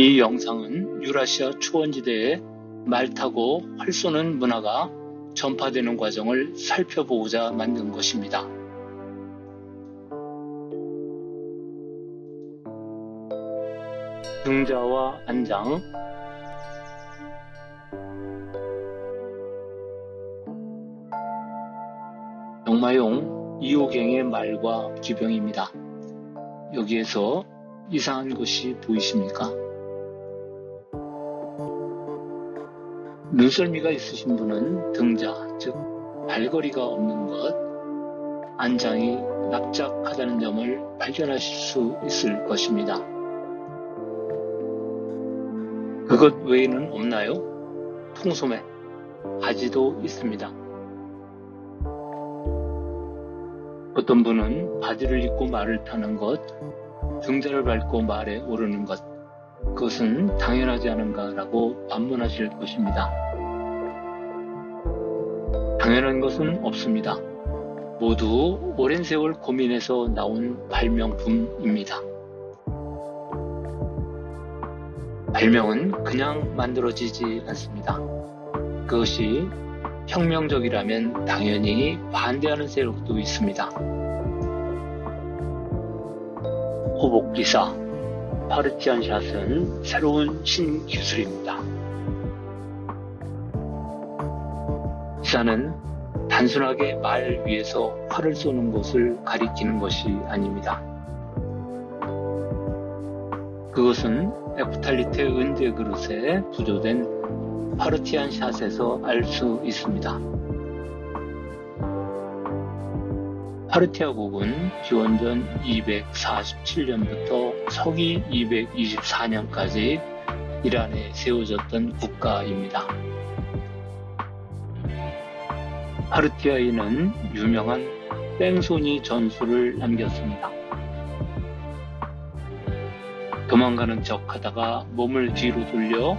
이 영상은 유라시아 초원지대에 말 타고 활 쏘는 문화가 전파되는 과정을 살펴보고자 만든 것입니다. 등자와 안장, 영마용 2호경의 말과 기병입니다. 여기에서 이상한 것이 보이십니까? 눈썰미가 있으신 분은 등자, 즉 발걸이가 없는 것, 안장이 납작하다는 점을 발견하실 수 있을 것입니다. 그것 외에는 없나요? 통소매, 바지도 있습니다. 어떤 분은 바지를 입고 말을 타는 것, 등자를 밟고 말에 오르는 것, 그것은 당연하지 않은가라고 반문하실 것입니다. 당연한 것은 없습니다. 모두 오랜 세월 고민해서 나온 발명품입니다. 발명은 그냥 만들어지지 않습니다. 그것이 혁명적이라면 당연히 반대하는 세력도 있습니다. 호복기사, 파르티안 샷은 새로운 신기술입니다. 기사는 단순하게 말 위에서 활을 쏘는 것을 가리키는 것이 아닙니다. 그것은 에프탈리테 은제 그릇에 부조된 파르티안 샷에서 알 수 있습니다. 파르티아국은 기원전 247년부터 서기 224년까지 이란에 세워졌던 국가입니다. 파르티아인은 유명한 뺑소니 전술을 남겼습니다. 도망가는 척 하다가 몸을 뒤로 돌려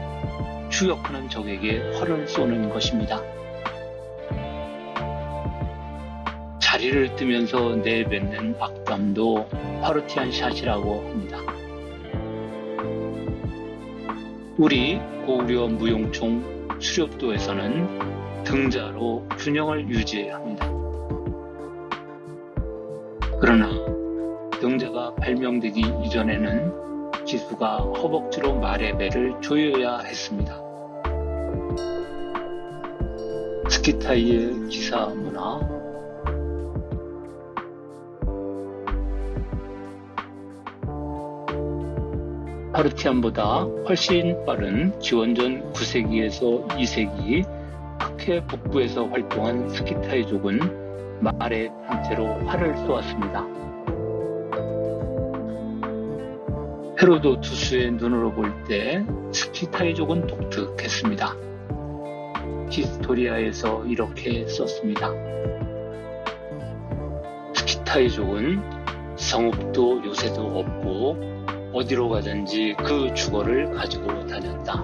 추격하는 적에게 활을 쏘는 것입니다. 자리를 뜨면서 내뱉는 악담도 파르티안 샷이라고 합니다. 우리 고구려 무용총 수렵도에서는 등자로 균형을 유지해야 합니다. 그러나 등자가 발명되기 이전에는 기수가 허벅지로 말의 배를 조여야 했습니다. 스키타이의 기사 문화, 파르티안보다 훨씬 빠른 기원전 9세기에서 2세기 흑해 북부에서 활동한 스키타이족은 말의 상체로 활을 쏘았습니다. 헤로도투스의 눈으로 볼 때 스키타이족은 독특했습니다. 히스토리아에서 이렇게 썼습니다. 스키타이족은 성읍도 요새도 없고 어디로 가든지 그 주거를 가지고 다녔다.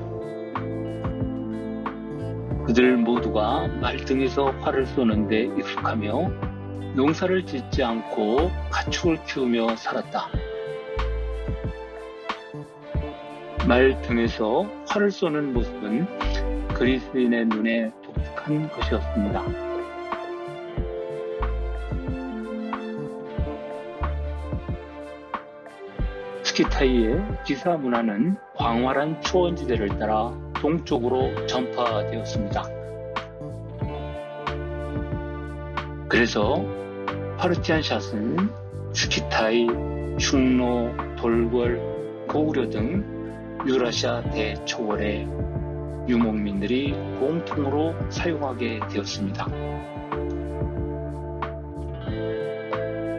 그들 모두가 말등에서 활을 쏘는데 익숙하며 농사를 짓지 않고 가축을 키우며 살았다. 말등에서 활을 쏘는 모습은 그리스인의 눈에 독특한 것이었습니다. 스키타이의 기사 문화는 광활한 초원지대를 따라 동쪽으로 전파되었습니다. 그래서 파르티안 샷은 스키타이, 흉노, 돌궐, 고구려 등 유라시아 대초월의 유목민들이 공통으로 사용하게 되었습니다.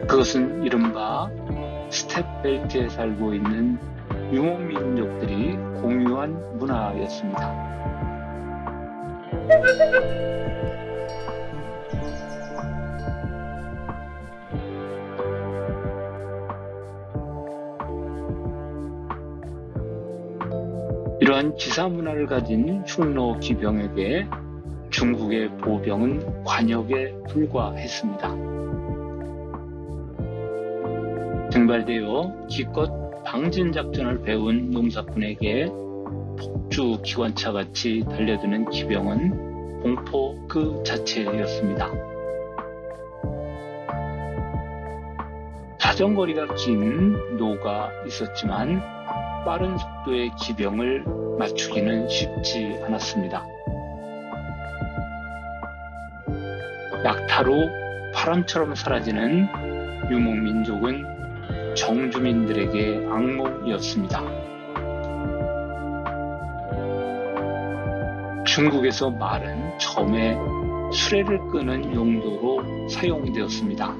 그것은 이른바 스텝벨트에 살고 있는 유목민족들이 공유한 문화였습니다. 이러한 기사 문화를 가진 흉노 기병에게 중국의 보병은 관역에 불과했습니다. 증발되어 기껏 방진 작전을 배운 농사꾼에게 폭주 기관차같이 달려드는 기병은 공포 그 자체였습니다. 사정거리가 긴 노가 있었지만 빠른 속도의 기병을 맞추기는 쉽지 않았습니다. 낙타로 바람처럼 사라지는 유목민족은 정주민들에게 악몽이었습니다. 중국에서 말은 처음에 수레를 끄는 용도로 사용되었습니다.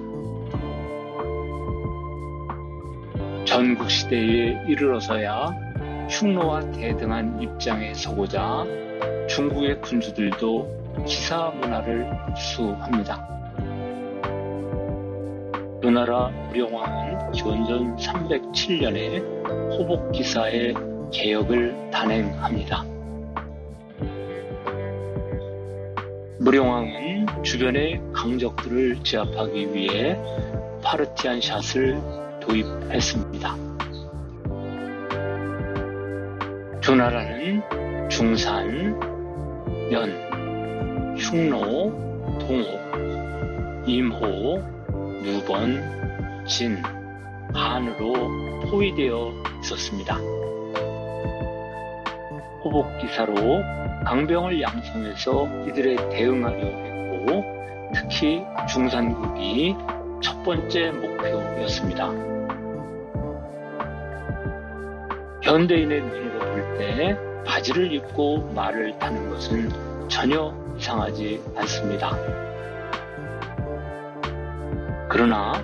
전국시대에 이르러서야 흉노와 대등한 입장에 서고자 중국의 군주들도 기사 문화를 흡수합니다. 조나라 무령왕은 기원전 307년에 호복기사의 개혁을 단행합니다. 무령왕은 주변의 강적들을 제압하기 위해 파르티안 샷을 도입했습니다. 조나라는 중산, 연, 흉노, 동호, 임호, 누번, 진, 한으로 포위되어 있었습니다. 호복기사로 강병을 양성해서 이들에 대응하려 했고 특히 중산국이 첫 번째 목표였습니다. 현대인의 눈으로 볼 때 바지를 입고 말을 타는 것은 전혀 이상하지 않습니다. 그러나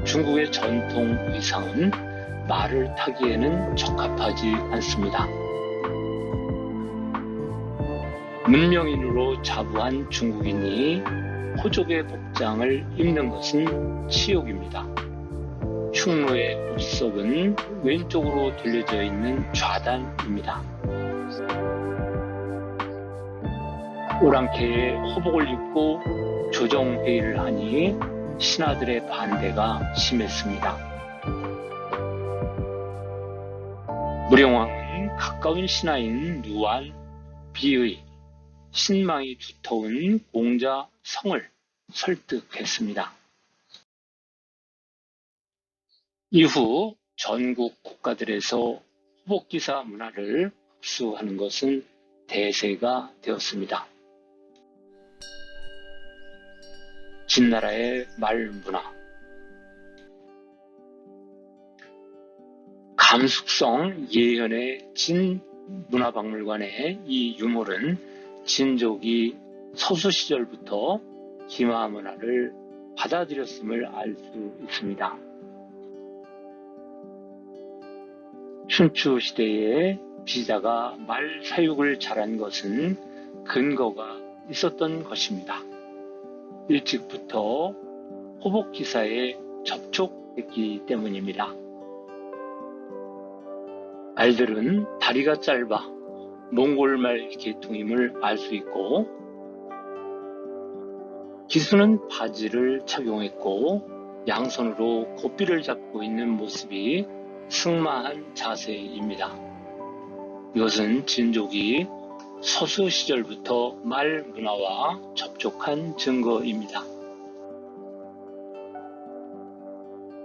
중국의 전통 의상은 말을 타기에는 적합하지 않습니다. 문명인으로 자부한 중국인이 호족의 복장을 입는 것은 치욕입니다. 흉노의 옷속은 왼쪽으로 돌려져 있는 좌단입니다. 오랑캐의 호복을 입고 조정회의를 하니 신하들의 반대가 심했습니다. 무령왕은 가까운 신하인 누안, 비의, 신망이 두터운 공자 성을 설득했습니다. 이후 전국 국가들에서 호복기사 문화를 흡수하는 것은 대세가 되었습니다. 진나라의 말문화. 감숙성 예현의 진문화박물관의 이 유물은 진족이 서수 시절부터 기마 문화를 받아들였음을 알 수 있습니다. 춘추 시대에 비자가 말 사육을 잘한 것은 근거가 있었던 것입니다. 일찍부터 호복기사에 접촉했기 때문입니다. 말들은 다리가 짧아 몽골말 계통임을 알 수 있고 기수는 바지를 착용했고 양손으로 고삐를 잡고 있는 모습이 승마한 자세입니다. 이것은 진족이 서수 시절부터 말 문화와 접촉한 증거입니다.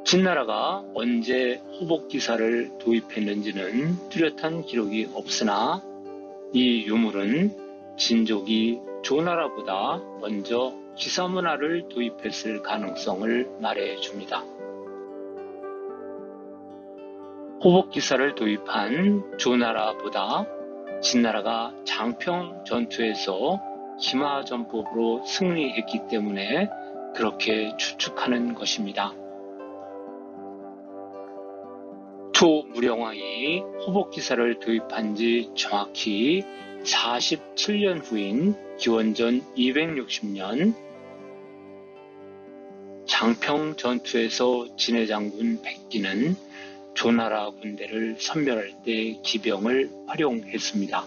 진나라가 언제 호복기사를 도입했는지는 뚜렷한 기록이 없으나 이 유물은 진족이 조나라보다 먼저 기사문화를 도입했을 가능성을 말해줍니다. 호복기사를 도입한 조나라보다 진나라가 장평 전투에서 기마전법으로 승리했기 때문에 그렇게 추측하는 것입니다. 초무령왕이 호복기사를 도입한 지 정확히 47년 후인 기원전 260년 장평 전투에서 진해 장군 백기는 조나라 군대를 섬멸할 때 기병을 활용했습니다.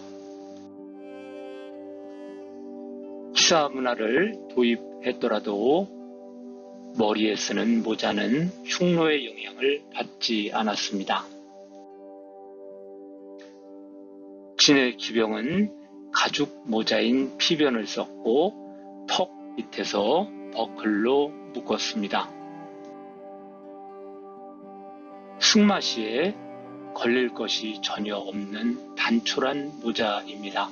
기사 문화를 도입했더라도 머리에 쓰는 모자는 흉노의 영향을 받지 않았습니다. 진의 기병은 가죽 모자인 피변을 썼고 턱 밑에서 버클로 묶었습니다. 승마 시에 걸릴 것이 전혀 없는 단촐한 모자입니다.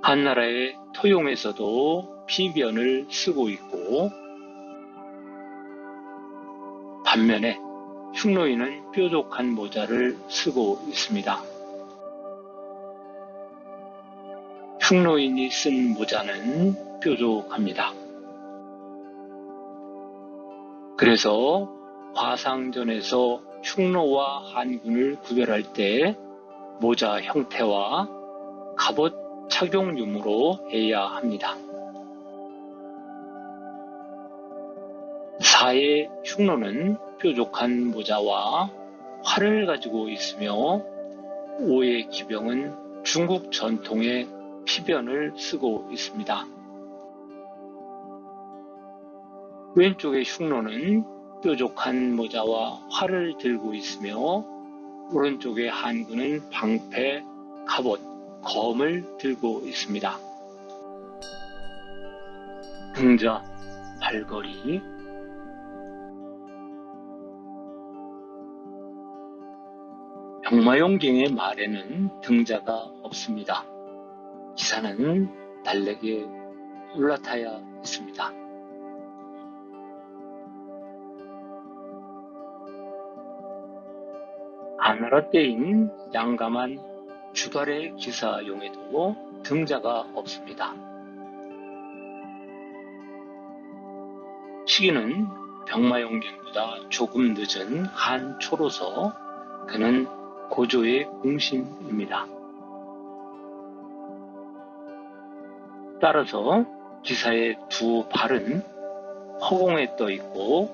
한나라의 토용에서도 피변을 쓰고 있고, 반면에 흉노인은 뾰족한 모자를 쓰고 있습니다. 흉노인이 쓴 모자는 뾰족합니다. 그래서 화상전에서 흉노와 한군을 구별할 때 모자 형태와 갑옷 착용 유무로 해야 합니다. 사의 흉노는 뾰족한 모자와 활을 가지고 있으며, 오의 기병은 중국 전통의 피변을 쓰고 있습니다. 왼쪽의 흉노는 뾰족한 모자와 활을 들고 있으며, 오른쪽의 한군은 방패, 갑옷, 검을 들고 있습니다. 등자, 발걸이. 병마용경의 말에는 등자가 없습니다. 기사는 달래게 올라타야 했습니다. 한나라 때인 양감한 주달의 기사용에도 등자가 없습니다. 시기는 병마용경보다 조금 늦은 한초로서 그는 고조의 공신입니다. 따라서 기사의 두 발은 허공에 떠 있고,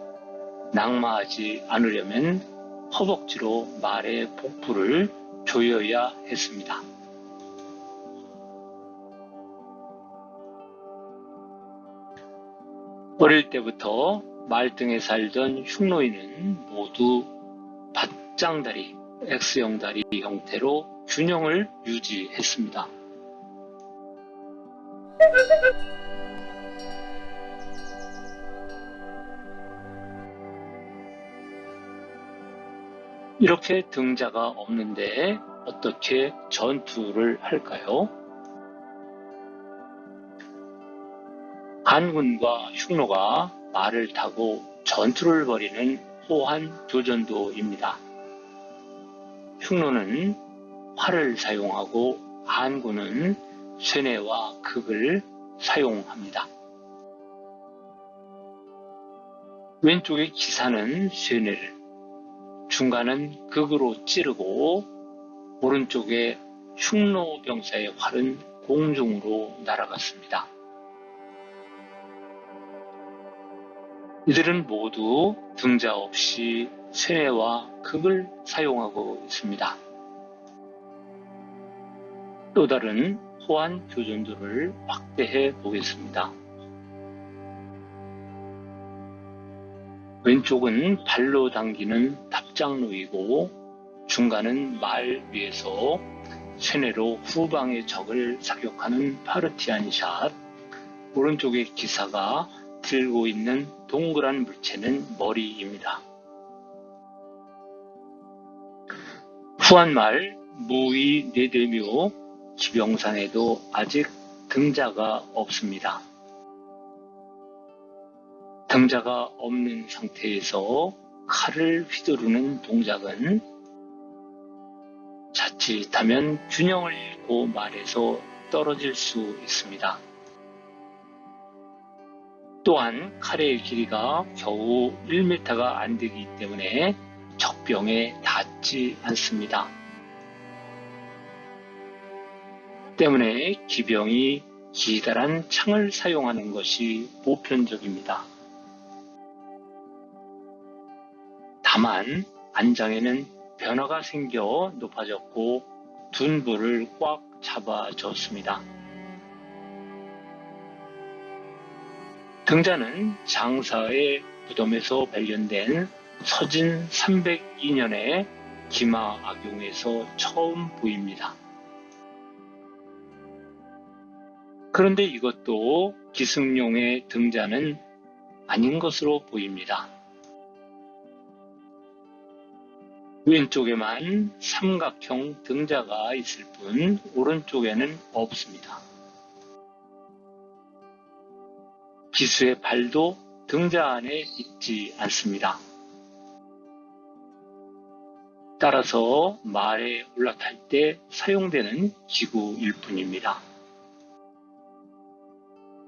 낙마하지 않으려면 허벅지로 말의 복부를 조여야 했습니다. 어릴 때부터 말등에 살던 흉노인은 모두 밧장다리, X형 다리 형태로 균형을 유지했습니다. 이렇게 등자가 없는데 어떻게 전투를 할까요? 한군과 흉노가 말을 타고 전투를 벌이는 호환 교전도입니다. 흉노는 활을 사용하고 한군은 쇠뇌와 극을 사용합니다. 왼쪽의 기사는 쇠뇌를, 중간은 극으로 찌르고, 오른쪽의 흉노 병사의 활은 공중으로 날아갔습니다. 이들은 모두 등자 없이 쇠뇌와 극을 사용하고 있습니다. 또 다른 호환 교전도를 확대해 보겠습니다. 왼쪽은 발로 당기는 답장로이고, 중간은 말 위에서 쇠뇌로 후방의 적을 사격하는 파르티안 샷, 오른쪽의 기사가 들고 있는 동그란 물체는 머리입니다. 후한말 무의 네대묘 기병상에도 아직 등자가 없습니다. 등자가 없는 상태에서 칼을 휘두르는 동작은 자칫하면 균형을 잃고 말에서 떨어질 수 있습니다. 또한 칼의 길이가 겨우 1m가 안 되기 때문에 적병에 닿지 않습니다. 때문에 기병이 기다란 창을 사용하는 것이 보편적입니다. 다만 안장에는 변화가 생겨 높아졌고 둔부를 꽉 잡아줬습니다. 등자는 장사의 무덤에서 발견된 서진 302년에 기마 악용에서 처음 보입니다. 그런데 이것도 기승용의 등자는 아닌 것으로 보입니다. 왼쪽에만 삼각형 등자가 있을 뿐 오른쪽에는 없습니다. 기수의 발도 등자 안에 있지 않습니다. 따라서 말에 올라탈 때 사용되는 기구일 뿐입니다.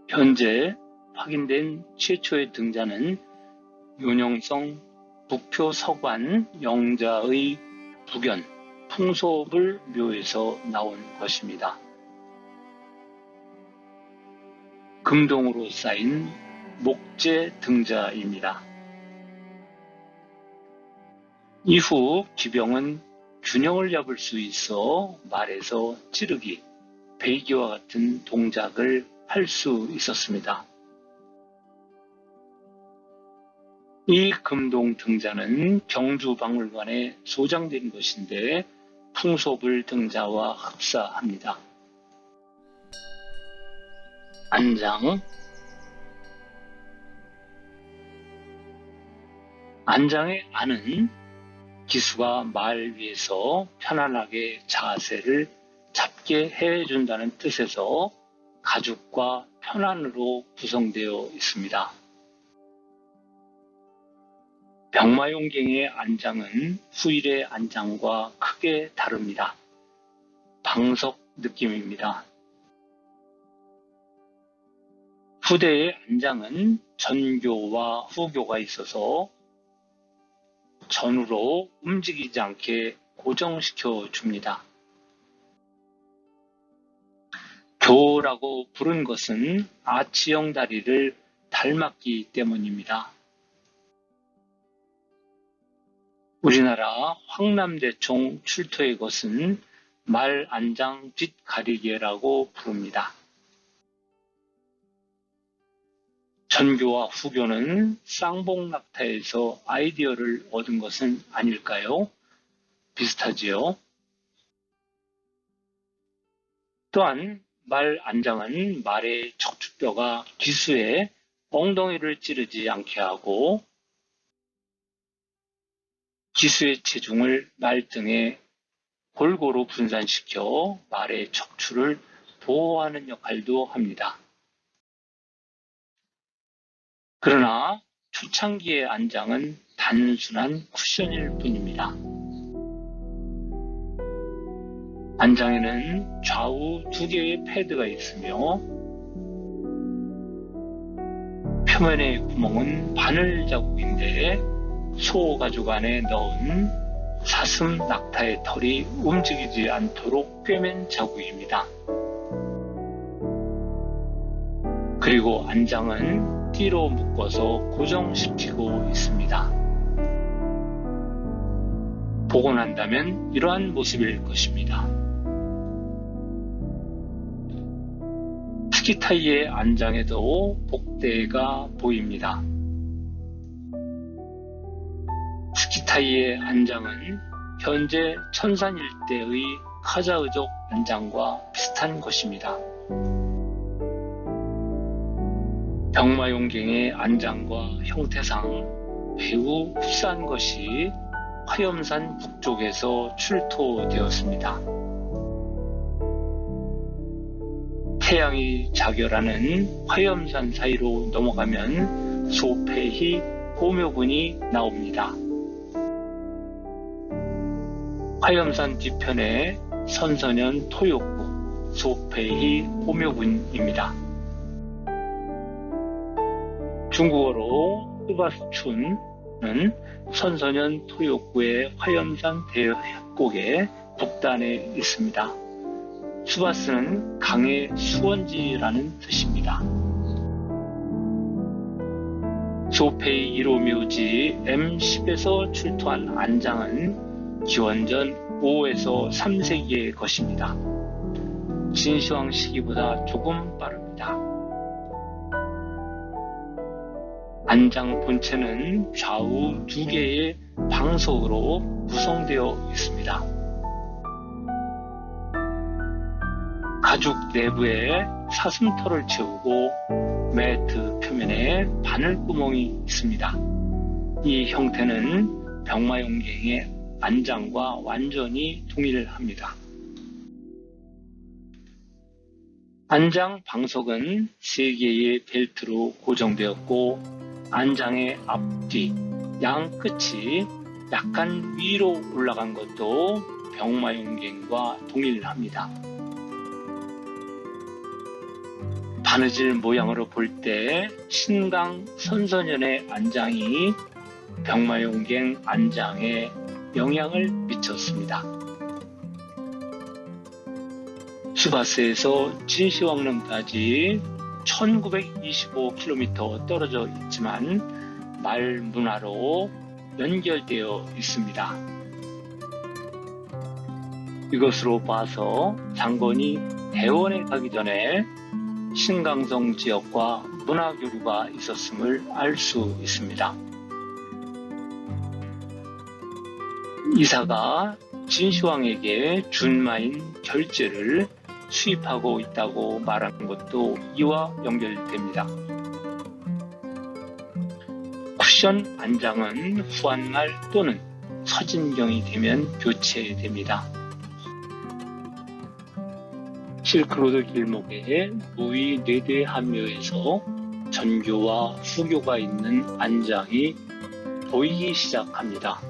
현재 확인된 최초의 등자는 윤영성 북표 서관 영자의 부견 풍소불 묘에서 나온 것입니다. 금동으로 쌓인 목재 등자입니다. 이후 기병은 균형을 잡을 수 있어 말에서 찌르기, 베이기와 같은 동작을 할 수 있었습니다. 이 금동 등자는 경주박물관에 소장된 것인데 풍소불 등자와 흡사합니다. 안장. 안장의 안은 기수가 말 위에서 편안하게 자세를 잡게 해준다는 뜻에서 가죽과 편안으로 구성되어 있습니다. 병마용갱의 안장은 후일의 안장과 크게 다릅니다. 방석 느낌입니다. 후대의 안장은 전교와 후교가 있어서 전으로 움직이지 않게 고정시켜 줍니다. 교라고 부른 것은 아치형 다리를 닮았기 때문입니다. 우리나라 황남대총 출토의 것은 말 안장 뒷 가리개라고 부릅니다. 전교와 후교는 쌍봉낙타에서 아이디어를 얻은 것은 아닐까요? 비슷하지요? 또한 말 안장은 말의 척추뼈가 기수의 엉덩이를 찌르지 않게 하고 기수의 체중을 말등에 골고루 분산시켜 말의 척추를 보호하는 역할도 합니다. 그러나 초창기의 안장은 단순한 쿠션일 뿐입니다. 안장에는 좌우 2개의 패드가 있으며 표면의 구멍은 바늘 자국인데 소가죽 안에 넣은 사슴 낙타의 털이 움직이지 않도록 꿰맨 자국입니다. 그리고 안장은 띠로 묶어서 고정시키고 있습니다. 복원한다면 이러한 모습일 것입니다. 스키타이의 안장에도 복대가 보입니다. 스키타이의 안장은 현재 천산 일대의 카자흐족 안장과 비슷한 것입니다. 병마용갱의 안장과 형태상 매우 흡사한 것이 화염산 북쪽에서 출토되었습니다. 태양이 자결하는 화염산 사이로 넘어가면 소패희 호묘군이 나옵니다. 화염산 뒤편에 선선현 토욕구, 소패희 호묘군입니다. 중국어로 스바스춘은 선선현 토욕구의 화염산 대협곡의 북단에 있습니다. 수바스는 강의 수원지라는 뜻입니다. 소페이 1호 묘지 M10에서 출토한 안장은 기원전 5에서 3세기의 것입니다. 진시황 시기보다 조금 빠릅니다. 안장 본체는 좌우 2개의 방석으로 구성되어 있습니다. 가죽 내부에 사슴털을 채우고 매트 표면에 바늘구멍이 있습니다. 이 형태는 병마용갱의 안장과 완전히 동일합니다. 안장 방석은 3개의 벨트로 고정되었고 안장의 앞뒤, 양 끝이 약간 위로 올라간 것도 병마용갱과 동일합니다. 바느질 모양으로 볼 때 신강 선선연의 안장이 병마용갱 안장에 영향을 미쳤습니다. 수바스에서 진시황릉까지 1925km 떨어져 있지만 말문화로 연결되어 있습니다. 이것으로 봐서 장건이 대원에 가기 전에 신강성 지역과 문화교류가 있었음을 알 수 있습니다. 이사가 진시황에게 준마인 결제를 수입하고 있다고 말하는 것도 이와 연결됩니다. 쿠션 안장은 후한말 또는 서진경이 되면 교체됩니다. 실크로드 길목에 무의 4대 함묘에서 전교와 후교가 있는 안장이 보이기 시작합니다.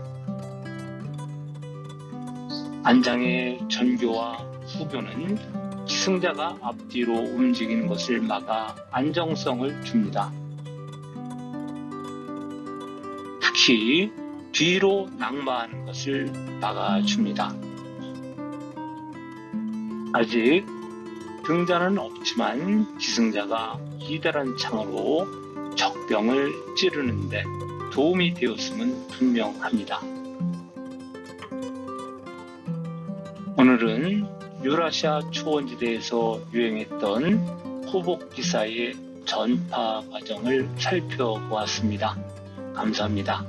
안장의 전교와 후교는 기승자가 앞뒤로 움직이는 것을 막아 안정성을 줍니다. 특히 뒤로 낙마하는 것을 막아줍니다. 아직 등자는 없지만 기승자가 기다란 창으로 적병을 찌르는데 도움이 되었음은 분명합니다. 오늘은 유라시아 초원지대에서 유행했던 호복기사의 전파 과정을 살펴보았습니다. 감사합니다.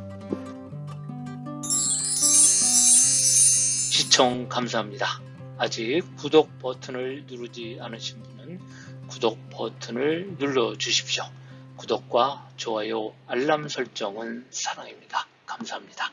시청 감사합니다. 아직 구독 버튼을 누르지 않으신 분은 구독 버튼을 눌러주십시오. 구독과 좋아요, 알람 설정은 사랑입니다. 감사합니다.